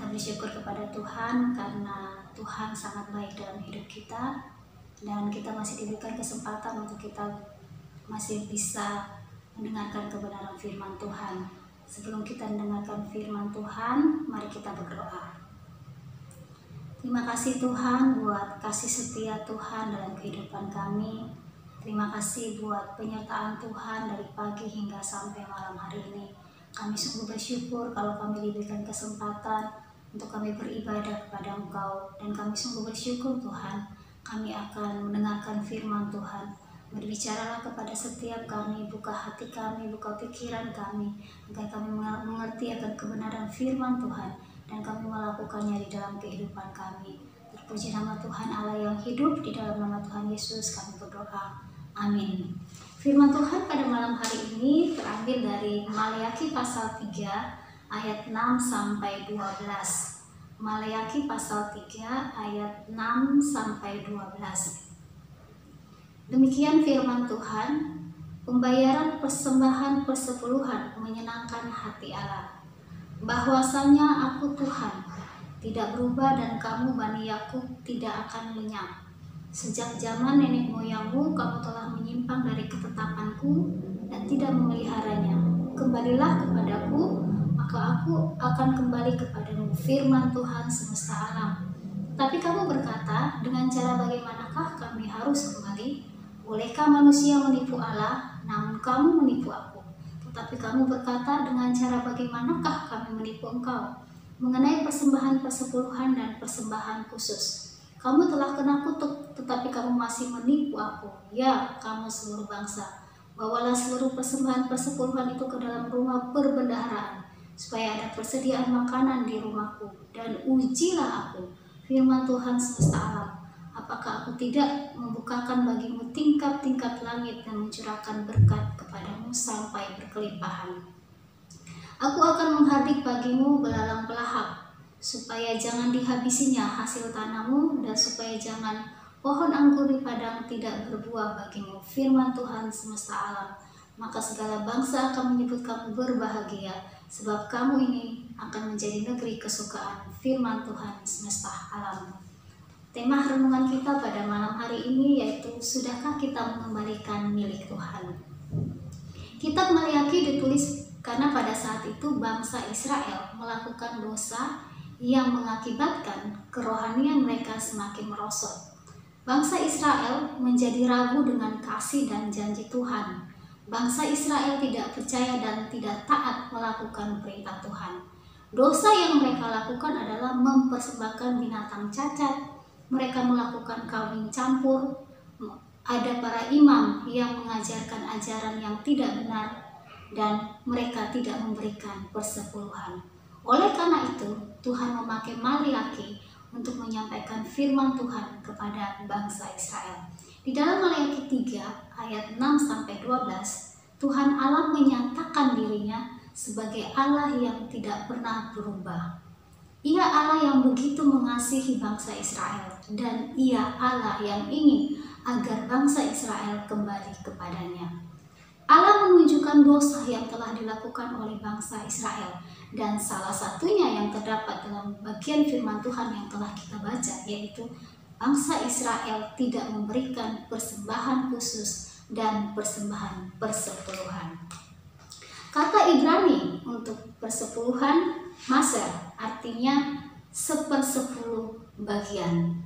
Kita bersyukur kepada Tuhan karena Tuhan sangat baik dalam hidup kita, dan kita masih diberikan kesempatan untuk kita masih bisa mendengarkan kebenaran firman Tuhan. Sebelum kita mendengarkan firman Tuhan, mari kita berdoa. Terima kasih Tuhan buat kasih setia Tuhan dalam kehidupan kami. Terima kasih buat penyertaan Tuhan dari pagi hingga sampai malam hari ini. Kami sungguh bersyukur kalau kami diberikan kesempatan untuk kami beribadah kepada Engkau, dan kami sungguh bersyukur Tuhan, kami akan mendengarkan firman Tuhan. Berbicaralah kepada setiap kami, buka hati kami, buka pikiran kami, agar kami mengerti akan kebenaran firman Tuhan, dan kami melakukannya di dalam kehidupan kami. Terpuji nama Tuhan Allah yang hidup, di dalam nama Tuhan Yesus kami berdoa. Amin. Firman Tuhan pada malam hari ini terambil dari Maleakhi pasal 3 ayat 6 sampai 12. Maleakhi pasal 3 ayat 6 sampai 12. Demikian firman Tuhan, pembayaran persembahan persepuluhan menyenangkan hati Allah. Bahwasanya aku Tuhan, tidak berubah, dan kamu Bani Yakub tidak akan lenyap. Sejak zaman nenek moyangmu kamu telah menyimpang dari ketetapanku dan tidak memeliharanya. Kembalilah kepadaku, maka aku akan kembali kepadamu, firman Tuhan semesta alam. Tapi kamu berkata, dengan cara bagaimanakah kami harus kembali? Bolehkah manusia menipu Allah? Namun kamu menipu aku. Tetapi kamu berkata, dengan cara bagaimanakah kami menipu engkau? Mengenai persembahan persepuluhan dan persembahan khusus. Kamu telah kena kutuk, tetapi kamu masih menipu aku. Ya, kamu seluruh bangsa. Bawalah seluruh persembahan persepuluhan itu ke dalam rumah perbendaharaan, supaya ada persediaan makanan di rumahku, dan ujilah aku, firman Tuhan semesta alam. Apakah aku tidak membukakan bagimu tingkap-tingkap langit dan mencurahkan berkat kepadamu sampai berkelimpahan? Aku akan menghardik bagimu belalang pelahap, supaya jangan dihabisinya hasil tanahmu, dan supaya jangan pohon anggur di padang tidak berbuah bagimu, firman Tuhan semesta alam. Maka segala bangsa akan menyebut kamu berbahagia, sebab kamu ini akan menjadi negeri kesukaan, firman Tuhan semesta alam. Tema renungan kita pada malam hari ini yaitu, sudahkah kita mengembalikan milik Tuhan? Kitab Maleakhi ditulis karena pada saat itu bangsa Israel melakukan dosa yang mengakibatkan kerohanian mereka semakin merosot. Bangsa Israel menjadi ragu dengan kasih dan janji Tuhan. Bangsa Israel tidak percaya dan tidak taat melakukan perintah Tuhan. Dosa yang mereka lakukan adalah mempersembahkan binatang cacat. Mereka melakukan kawin campur. Ada para imam yang mengajarkan ajaran yang tidak benar, dan mereka tidak memberikan persepuluhan. Oleh karena itu, Tuhan memakai Maleakhi untuk menyampaikan firman Tuhan kepada bangsa Israel. Di dalam Maleakhi 3 ayat 6 sampai 12, Tuhan Allah menyatakan dirinya sebagai Allah yang tidak pernah berubah. Ia Allah yang begitu mengasihi bangsa Israel, dan Ia Allah yang ingin agar bangsa Israel kembali kepadanya. Allah menunjukkan dosa yang telah dilakukan oleh bangsa Israel, dan salah satunya yang terdapat dalam bagian firman Tuhan yang telah kita baca, yaitu bangsa Israel tidak memberikan persembahan khusus dan persembahan persepuluhan. Kata Ibrani untuk persepuluhan maser, artinya 1/10 bagian.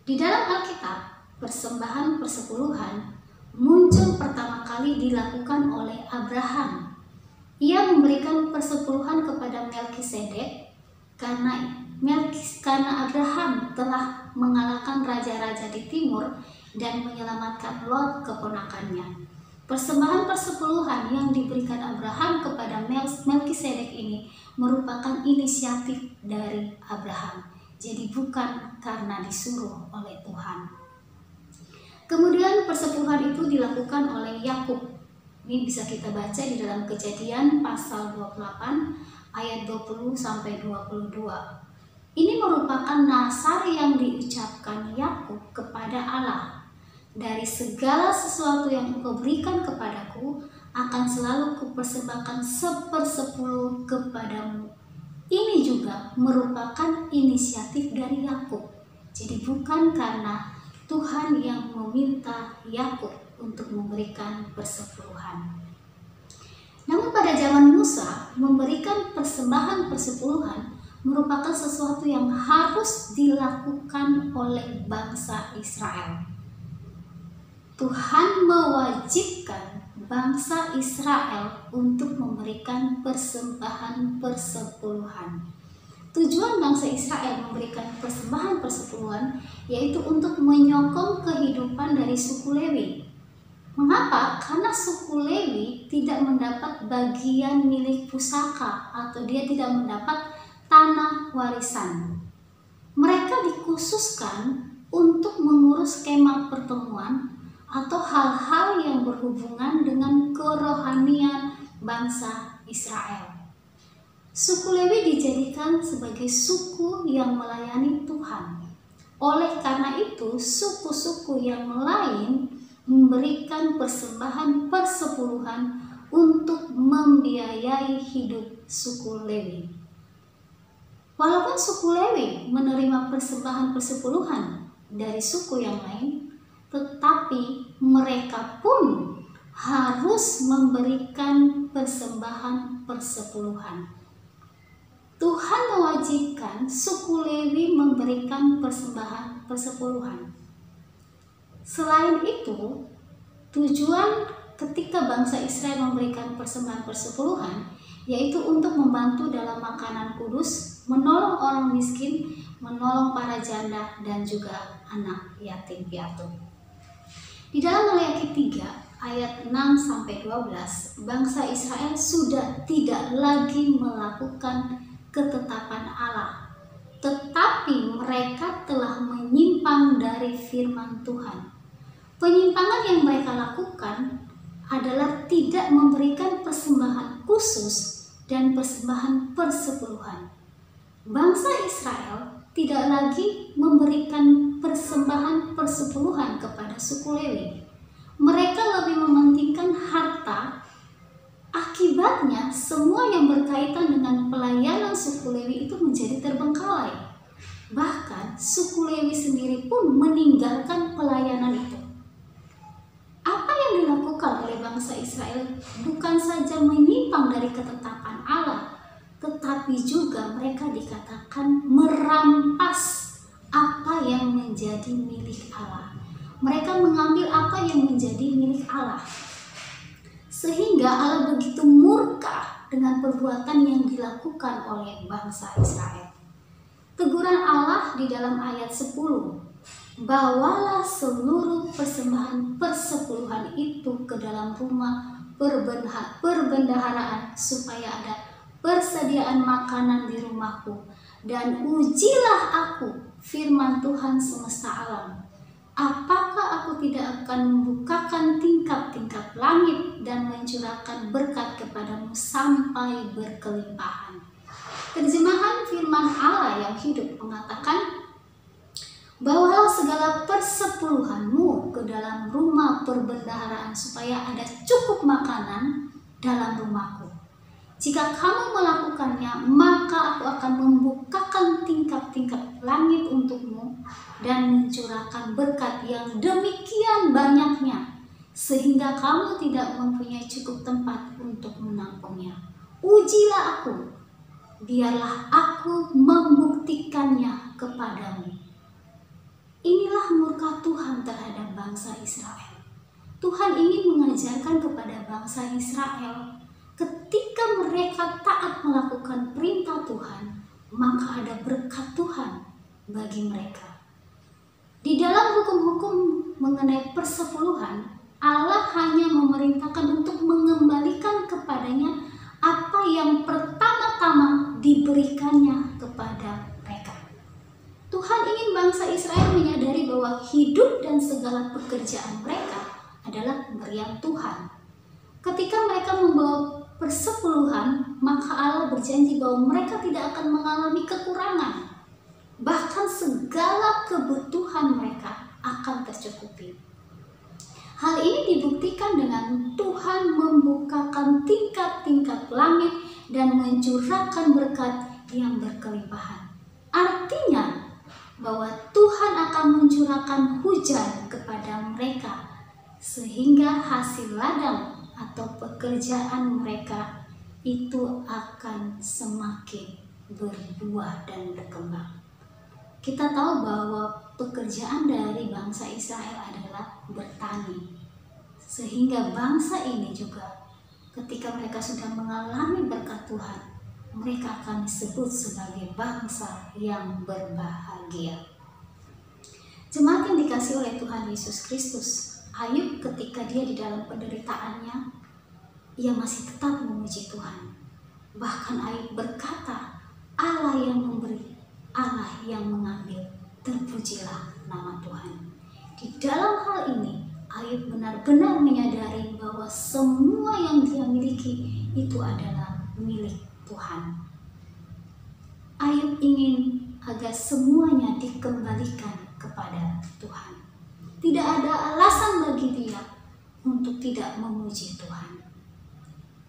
Di dalam Alkitab, persembahan persepuluhan muncul pertama kali dilakukan oleh Abraham. Ia memberikan persepuluhan kepada Melkisedek karena Abraham telah mengalahkan raja-raja di timur dan menyelamatkan Lot keponakannya. Persembahan persepuluhan yang diberikan Abraham kepada Melkisedek ini merupakan inisiatif dari Abraham. Jadi bukan karena disuruh oleh Tuhan. Kemudian persepuluhan itu dilakukan oleh Yakub. Ini bisa kita baca di dalam Kejadian pasal 28 ayat 20 sampai 22. Ini merupakan nazar yang diucapkan Yakub kepada Allah. Dari segala sesuatu yang Engkau berikan kepadaku, akan selalu kupersembahkan 1/10 kepadamu. Ini juga merupakan inisiatif dari Yakub. Jadi bukan karena Tuhan yang meminta Yakub untuk memberikan persepuluhan. Namun pada zaman Musa, memberikan persembahan persepuluhan merupakan sesuatu yang harus dilakukan oleh bangsa Israel. Tuhan mewajibkan bangsa Israel untuk memberikan persembahan persepuluhan. Tujuan bangsa Israel memberikan persembahan persepuluhan yaitu untuk menyokong kehidupan dari suku Lewi. Mengapa? Karena suku Lewi tidak mendapat bagian milik pusaka atau dia tidak mendapat tanah warisan. Mereka dikhususkan untuk mengurus kemah pertemuan atau hal-hal yang berhubungan dengan kerohanian bangsa Israel. Suku Lewi dijadikan sebagai suku yang melayani Tuhan. Oleh karena itu, suku-suku yang lain memberikan persembahan persepuluhan untuk membiayai hidup suku Lewi. Walaupun suku Lewi menerima persembahan persepuluhan dari suku yang lain, tetapi mereka pun harus memberikan persembahan persepuluhan. Tuhan mewajibkan suku Lewi memberikan persembahan persepuluhan. Selain itu, tujuan ketika bangsa Israel memberikan persembahan persepuluhan yaitu untuk membantu dalam makanan kudus, menolong orang miskin, menolong para janda dan juga anak yatim piatu. Di dalam Maleakhi 3 ayat 6-12, bangsa Israel sudah tidak lagi melakukan ketetapan Allah, tetapi mereka telah menyimpang dari firman Tuhan. Penyimpangan yang mereka lakukan adalah tidak memberikan persembahan khusus dan persembahan persepuluhan. Bangsa Israel tidak lagi memberikan persembahan persepuluhan kepada suku Lewi. Mereka lebih mementingkan harta. Akibatnya, semua yang berkaitan dengan pelayanan suku Lewi itu menjadi terbengkalai. Bahkan, suku Lewi sendiri pun meninggalkan pelayanan itu. Apa yang dilakukan oleh bangsa Israel bukan saja menyimpang dari ketetapan Allah, tetapi juga mereka dikatakan merampas apa yang menjadi milik Allah. Mereka mengambil apa yang menjadi milik Allah. Sehingga Allah begitu murka dengan perbuatan yang dilakukan oleh bangsa Israel. Teguran Allah di dalam ayat 10, bawalah seluruh persembahan persepuluhan itu ke dalam rumah perbendaharaan supaya ada persediaan makanan di rumahku, dan ujilah aku, firman Tuhan semesta alam, apakah aku tidak akan membukakan tingkap-tingkap langit dan mencurahkan berkat kepadamu sampai berkelimpahan. Terjemahan firman Allah yang hidup mengatakan, bawalah segala persepuluhanmu ke dalam rumah perbendaharaan supaya ada cukup makanan dalam rumahku. Jika kamu melakukannya, maka aku akan membukakan tingkap-tingkap langit untukmu dan mencurahkan berkat yang demikian banyaknya, sehingga kamu tidak mempunyai cukup tempat untuk menampungnya. Ujilah aku, biarlah aku membuktikannya kepadamu. Inilah murka Tuhan terhadap bangsa Israel. Tuhan ingin mengajarkan kepada bangsa Israel, ketika mereka taat melakukan perintah Tuhan, maka ada berkat Tuhan bagi mereka. Di dalam hukum-hukum mengenai persepuluhan, Allah hanya memerintahkan untuk mengembalikan kepadanya apa yang pertama-tama diberikannya kepada mereka. Tuhan ingin bangsa Israel menyadari bahwa hidup dan segala pekerjaan mereka adalah pemberian Tuhan. Ketika mereka membawa persepuluhan, maka Allah berjanji bahwa mereka tidak akan mengalami kekurangan. Bahkan segala kebutuhan mereka akan tercukupi. Hal ini dibuktikan dengan Tuhan membukakan tingkap-tingkap langit dan mencurahkan berkat yang berkelimpahan. Artinya bahwa Tuhan akan mencurahkan hujan kepada mereka sehingga hasil ladang atau pekerjaan mereka itu akan semakin berbuah dan berkembang. Kita tahu bahwa pekerjaan dari bangsa Israel adalah bertani, sehingga bangsa ini juga ketika mereka sudah mengalami berkat Tuhan, mereka akan disebut sebagai bangsa yang berbahagia. Jemaat yang dikasihi oleh Tuhan Yesus Kristus, Ayub ketika dia di dalam penderitaannya, ia masih tetap memuji Tuhan. Bahkan Ayub berkata, Allah yang memberi, Allah yang mengambil, terpujilah nama Tuhan. Di dalam hal ini, Ayub benar-benar menyadari bahwa semua yang dia miliki itu adalah milik Tuhan. Ayub ingin agar semuanya dikembalikan kepada Tuhan. Tidak ada alasan bagi dia untuk tidak memuji Tuhan.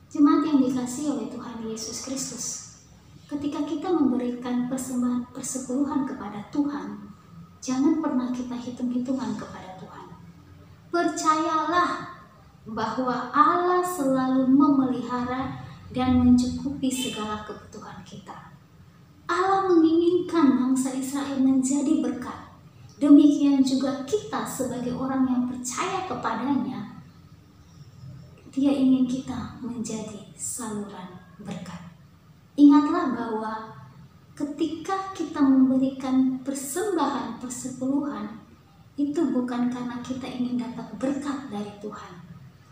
Jemaat yang dikasihi oleh Tuhan Yesus Kristus, ketika kita memberikan persembahan persepuluhan kepada Tuhan, jangan pernah kita hitung-hitungan kepada Tuhan. Percayalah bahwa Allah selalu memelihara dan mencukupi segala kebutuhan kita. Allah menginginkan bangsa Israel menjadi berkat. Demikian juga kita sebagai orang yang percaya kepadanya, Dia ingin kita menjadi saluran berkat. Ingatlah bahwa ketika kita memberikan persembahan persepuluhan, itu bukan karena kita ingin dapat berkat dari Tuhan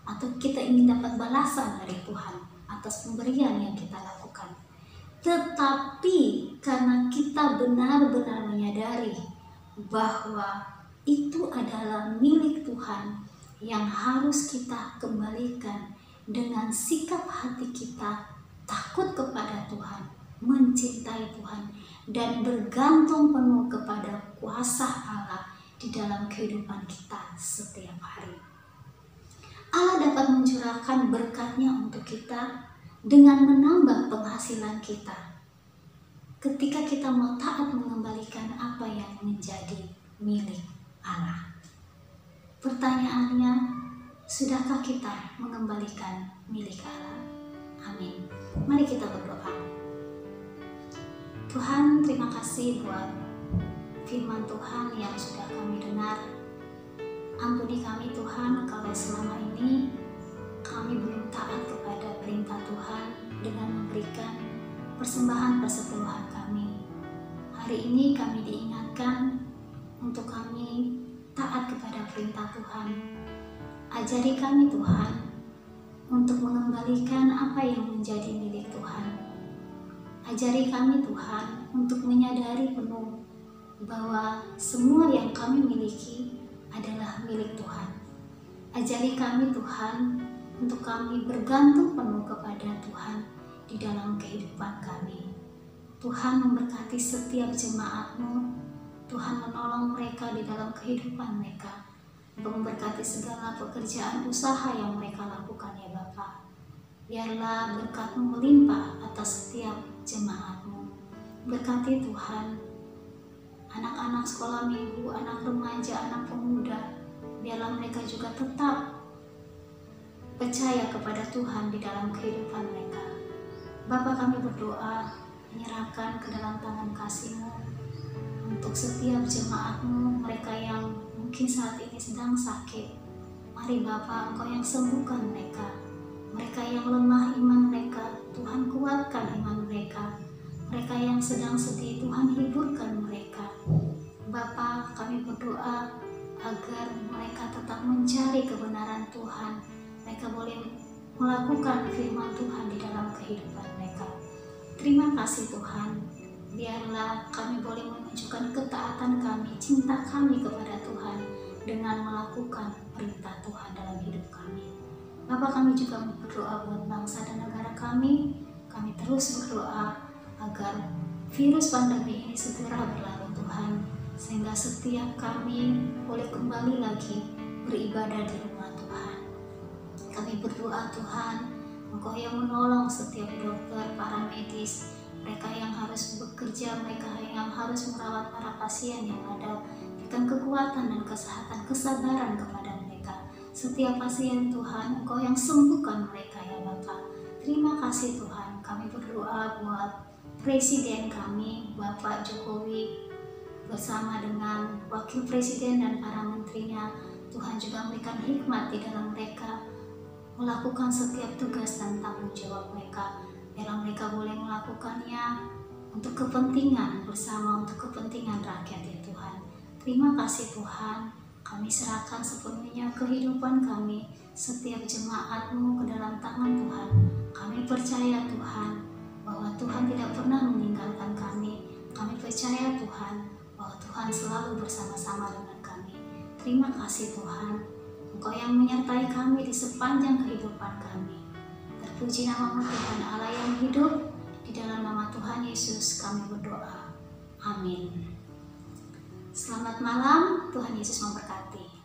atau kita ingin dapat balasan dari Tuhan atas pemberian yang kita lakukan, tetapi karena kita benar-benar menyadari bahwa itu adalah milik Tuhan yang harus kita kembalikan dengan sikap hati kita takut kepada Tuhan, mencintai Tuhan, dan bergantung penuh kepada kuasa Allah di dalam kehidupan kita setiap hari. Allah dapat mencurahkan berkat-Nya untuk kita dengan menambah penghasilan kita ketika kita mau taat mengembalikan apa yang menjadi milik Allah. Pertanyaannya, sudahkah kita mengembalikan milik Allah? Amin. Mari kita berdoa. Tuhan, terima kasih buat firman Tuhan yang sudah kami dengar. Ampuni kami Tuhan kalau selama ini kami belum taat kepada perintah Tuhan dengan memberikan persembahan persepuluhan kami. Hari ini kami diingatkan untuk kami taat kepada perintah Tuhan. Ajari kami Tuhan untuk mengembalikan apa yang menjadi milik Tuhan. Ajari kami Tuhan untuk menyadari penuh bahwa semua yang kami miliki adalah milik Tuhan. Ajari kami Tuhan untuk kami bergantung penuh kepada Tuhan di dalam kehidupan kami. Tuhan memberkati setiap jemaat-Mu. Tuhan menolong mereka di dalam kehidupan mereka, untuk memberkati segala pekerjaan usaha yang mereka lakukan ya Bapa. Biarlah berkat-Mu melimpah atas setiap jemaat-Mu. Berkati Tuhan anak-anak sekolah minggu, anak remaja, anak pemuda. Biarlah mereka juga tetap percaya kepada Tuhan di dalam kehidupan mereka. Bapa, kami berdoa menyerahkan ke dalam tangan kasih-Mu untuk setiap jemaat-Mu, mereka yang mungkin saat ini sedang sakit. Mari Bapa, Engkau yang sembuhkan mereka. Mereka yang lemah iman mereka, Tuhan kuatkan iman mereka. Mereka yang sedang sedih, Tuhan hiburkan mereka. Bapa, kami berdoa agar mereka tetap mencari kebenaran Tuhan. Mereka boleh melakukan firman Tuhan di dalam kehidupan mereka. Terima kasih Tuhan. Biarlah kami boleh menunjukkan ketaatan kami, cinta kami kepada Tuhan dengan melakukan perintah Tuhan dalam hidup kami. Bapa, kami juga berdoa buat bangsa dan negara kami. Kami terus berdoa agar virus pandemi ini segera berlalu Tuhan, sehingga setiap kami boleh kembali lagi beribadah di rumah Tuhan. Kami berdoa Tuhan, Engkau yang menolong setiap dokter, para medis mereka yang harus bekerja, mereka yang harus merawat para pasien yang ada. Berikan kekuatan dan kesehatan, kesabaran kepada mereka. Setiap pasien Tuhan, Engkau yang sembuhkan mereka ya Bapa. Terima kasih Tuhan. Kami berdoa buat Presiden kami, Bapak Jokowi, bersama dengan Wakil Presiden dan para menterinya. Tuhan juga memberikan hikmat di dalam mereka melakukan setiap tugas dan tanggung jawab mereka, biar mereka boleh melakukannya untuk kepentingan bersama, untuk kepentingan rakyat ya Tuhan. Terima kasih Tuhan, kami serahkan sepenuhnya kehidupan kami, setiap jemaat-Mu ke dalam tangan Tuhan. Kami percaya Tuhan, bahwa Tuhan tidak pernah meninggalkan kami. Kami percaya Tuhan, bahwa Tuhan selalu bersama-sama dengan kami. Terima kasih Tuhan, Engkau yang menyertai kami di sepanjang kehidupan kami. Terpuji nama-Mu Tuhan Allah yang hidup. Di dalam nama Tuhan Yesus kami berdoa. Amin. Selamat malam, Tuhan Yesus memberkati.